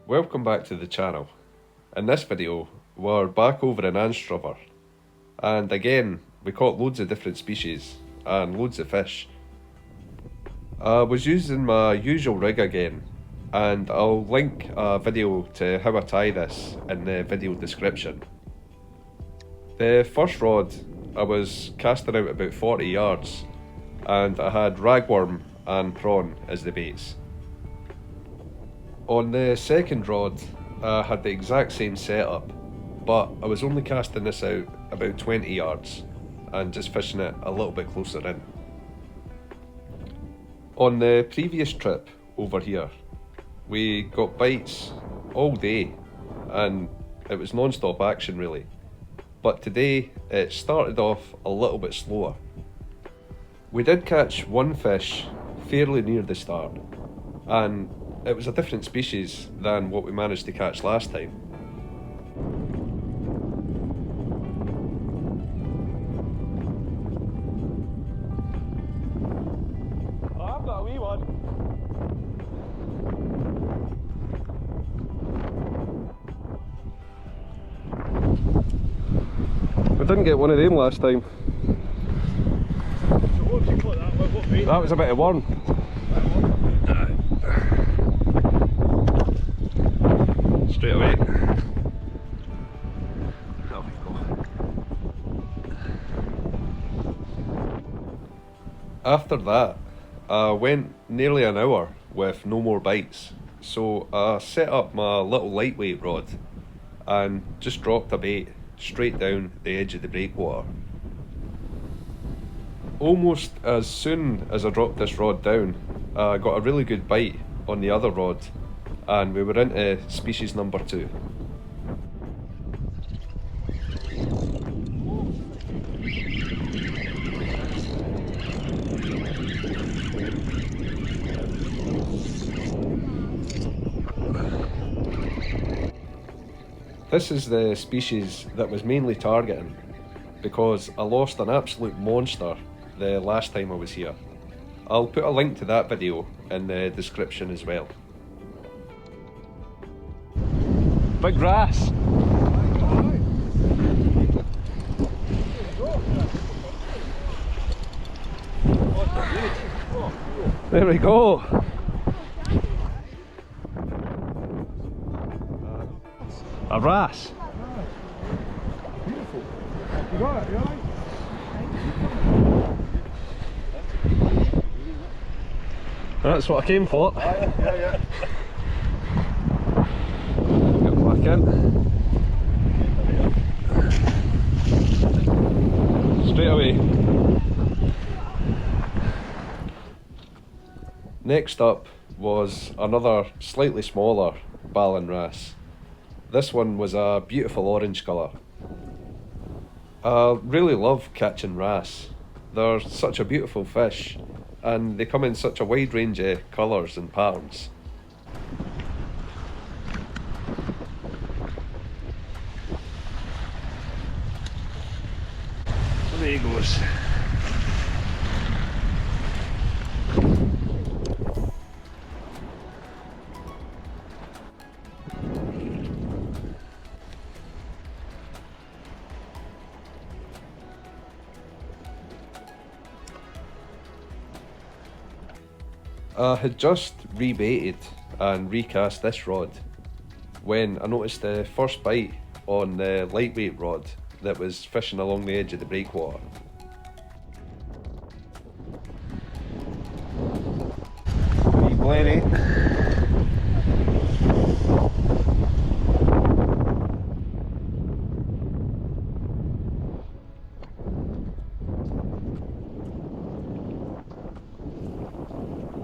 Welcome back to the channel. In this video, we're back over in Anstruther, and again, we caught loads of different species and loads of fish. I was using my usual rig again, and I'll link a video to how I tie this in the video description. The first rod, I was casting out about 40 yards, and I had ragworm and prawn as the baits. On the second rod, I had the exact same setup, but I was only casting this out about 20 yards and just fishing it a little bit closer in. On the previous trip over here, we got bites all day and it was non-stop action really. But today it started off a little bit slower. We did catch one fish fairly near the start, and it was a different species than what we managed to catch last time. Oh, I've got a wee one. We didn't get one of them last time. So what have you caught that? What bait? That was a bit of worm. Straight away. There we go. After that, I went nearly an hour with no more bites, so I set up my little lightweight rod and just dropped a bait straight down the edge of the breakwater. Almost as soon as I dropped this rod down, I got a really good bite on the other rod, and we were into species number 2. This is the species that was mainly targeting, because I lost an absolute monster the last time I was here. I'll put a link to that video in the description as well. Big grass. There we go. A wrasse. Beautiful. You got it, you alright? That's what I came for. Yeah. Get back in. Straight away. Next up was another slightly smaller ballan wrasse. This one was a beautiful orange colour. I really love catching wrasse. They're such a beautiful fish, and they come in such a wide range of colours and patterns. So there he goes. I had just rebaited and recast this rod when I noticed the first bite on the lightweight rod that was fishing along the edge of the breakwater. Wee blenny.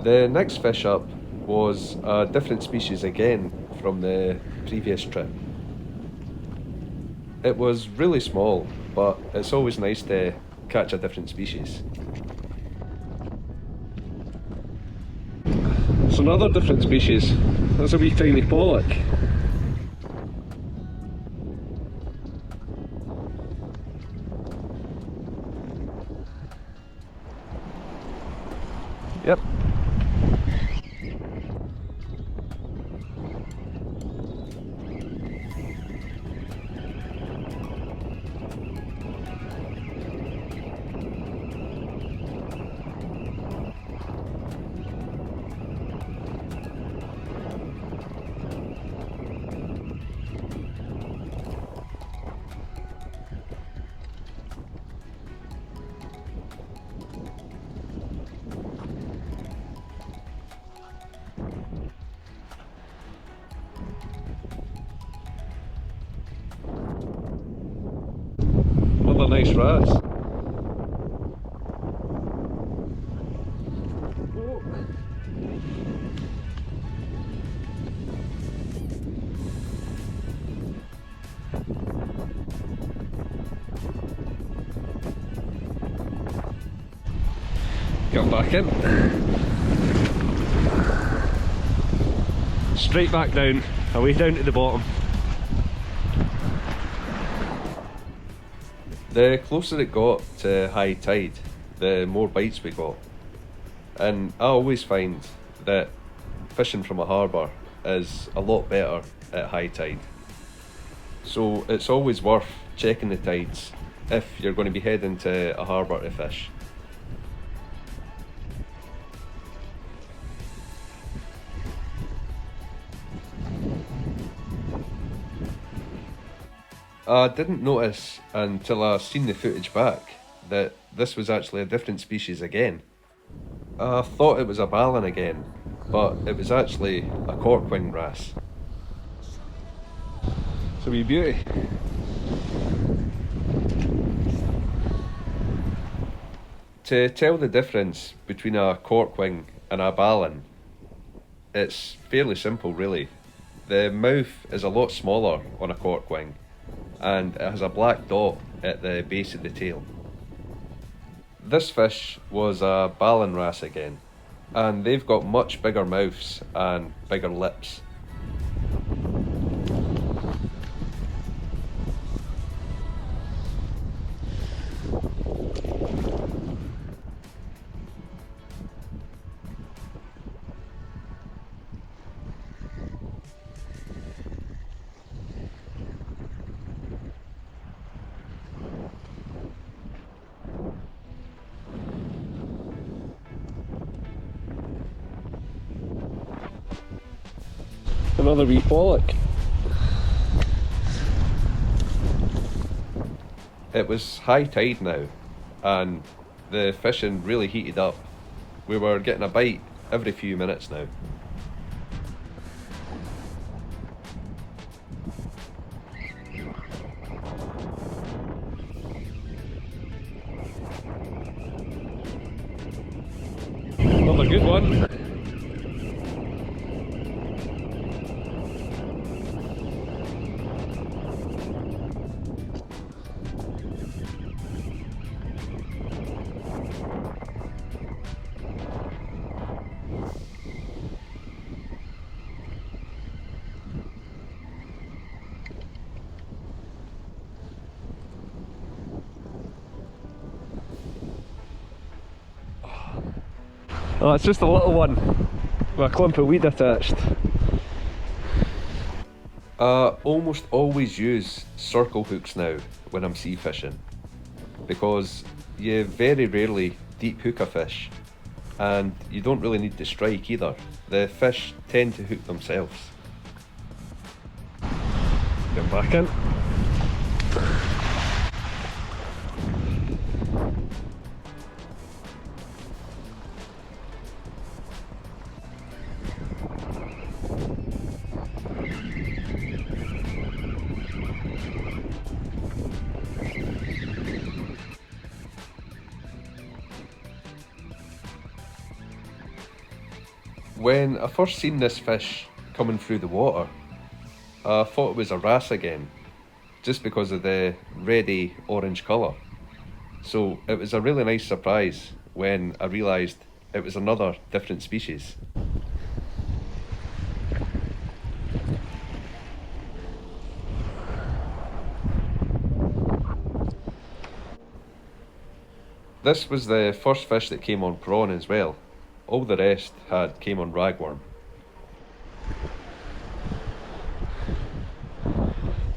The next fish up was a different species again from the previous trip. It was really small, but it's always nice to catch a different species. It's another different species. That's a wee tiny pollock. Yep. nice wrasse. Get back in. Straight back down, away down to the bottom. The closer it got to high tide, the more bites we got. And I always find that fishing from a harbour is a lot better at high tide. So it's always worth checking the tides if you're going to be heading to a harbour to fish. I didn't notice until I seen the footage back that this was actually a different species again. I thought it was a ballan again, but it was actually a corkwing wrasse. It's a wee beauty. To tell the difference between a corkwing and a ballan, it's fairly simple really. The mouth is a lot smaller on a corkwing, and it has a black dot at the base of the tail. This fish was a ballan wrasse again, and they've got much bigger mouths and bigger lips. Another wee pollock. It was high tide now, and the fishing really heated up. We were getting a bite every few minutes now. Another good one. Oh, it's just a little one with a clump of weed attached. I almost always use circle hooks now when I'm sea fishing, because you very rarely deep hook a fish, and you don't really need to strike either. The fish tend to hook themselves. Get back in. When I first seen this fish coming through the water, I thought it was a wrasse again, just because of the reddy orange colour. So it was a really nice surprise when I realised it was another different species. This was the first fish that came on prawn as well. All the rest came on ragworm.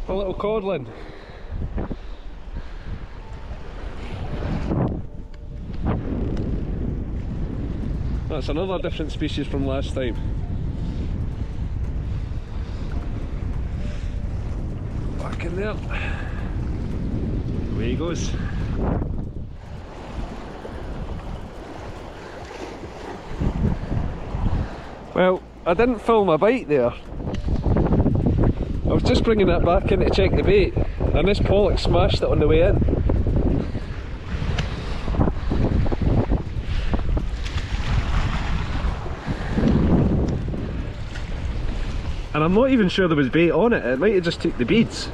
A little codlin. That's another different species from last time. Back in there. Away he goes. Well, I didn't film my bite there. I was just bringing that back in to check the bait, and this pollock smashed it on the way in. And I'm not even sure there was bait on it, it might have just took the beads.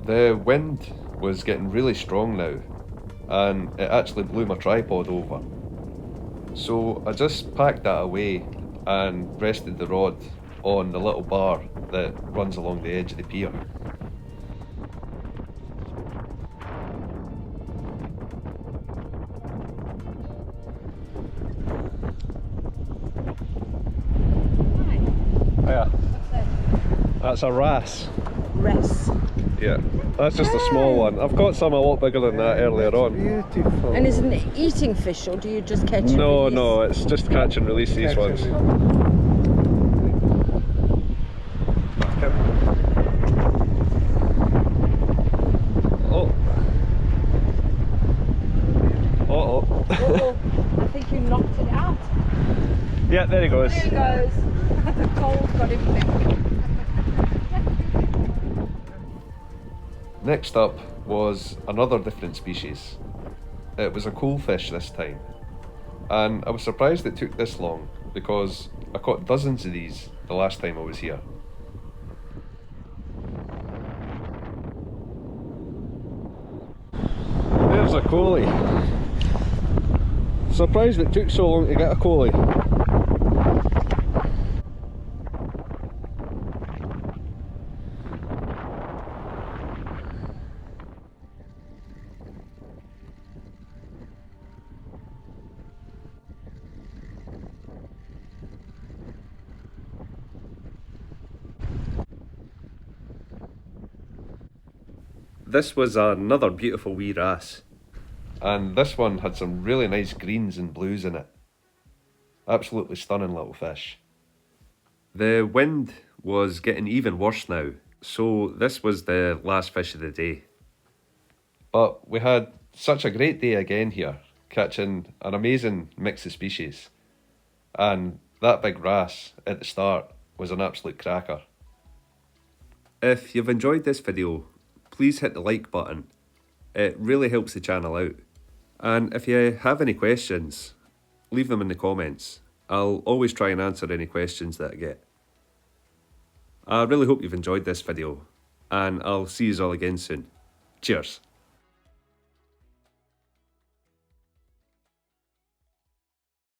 The wind was getting really strong now, and it actually blew my tripod over. So I just packed that away and rested the rod on the little bar that runs along the edge of the pier. Yeah, that's a wrasse. Wrasse. Yeah, that's just a small one. I've caught some a lot bigger than that earlier on. Beautiful. And is it an eating fish, or do you just catch and No, release? no, it's just catch and release these ones. Oh. Uh-oh. Oh, I think you knocked it out. Yeah, there he goes. There he goes. The cold got him back. Next up was another different species. It was a coalfish this time. And I was surprised it took this long because I caught dozens of these the last time I was here. There's a collie. Surprised it took so long to get a collie. This was another beautiful wee wrasse. And this one had some really nice greens and blues in it. Absolutely stunning little fish. The wind was getting even worse now, so this was the last fish of the day. But we had such a great day again here, catching an amazing mix of species. And that big wrasse at the start was an absolute cracker. If you've enjoyed this video, please hit the like button. It really helps the channel out. And if you have any questions, leave them in the comments. I'll always try and answer any questions that I get. I really hope you've enjoyed this video, and I'll see you all again soon. Cheers.